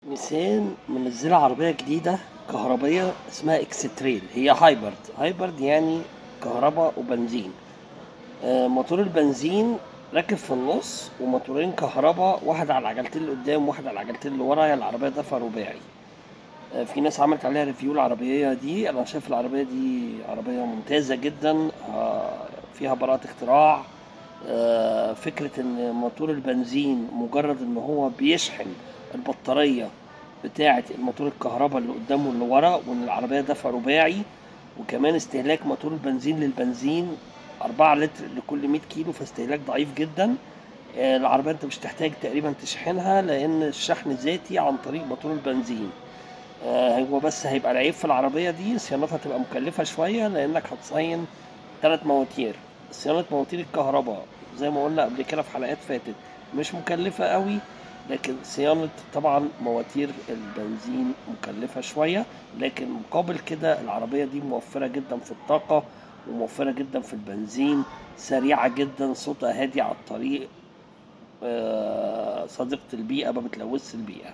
نيسان منزلة عربية جديدة كهربية اسمها اكستريل. هي هايبرد يعني كهرباء وبنزين. موتور البنزين راكب في النص، وموتورين كهرباء، واحد على العجلتين اللي قدام وواحد على العجلتين اللي ورا. هي العربية دفع رباعي. في ناس عملت عليها ريفيو. العربية دي انا شايف العربية دي عربية ممتازة جدا. فيها براءة اختراع. فكرة ان موتور البنزين مجرد ان هو بيشحن البطارية بتاعة الموتور الكهرباء اللي قدامه واللي ورا، وان العربية دفع رباعي. وكمان استهلاك موتور البنزين للبنزين 4 لتر لكل 100 كيلو، فاستهلاك ضعيف جدا. العربية انت مش تحتاج تقريبا تشحنها، لان الشحن ذاتي عن طريق موتور البنزين. هو بس هيبقى العيب في العربية دي صيانتها تبقى مكلفة شوية، لانك هتصين 3 مواتير. صيانة مواتير الكهرباء زي ما قلنا قبل كده في حلقات فاتت مش مكلفة قوي، لكن صيانة طبعا مواتير البنزين مكلفة شوية. لكن مقابل كده العربية دي موفرة جدا في الطاقة، وموفرة جدا في البنزين، سريعة جدا، صوتها هادي على الطريق، صديقة البيئة، ما بتلوثش البيئة.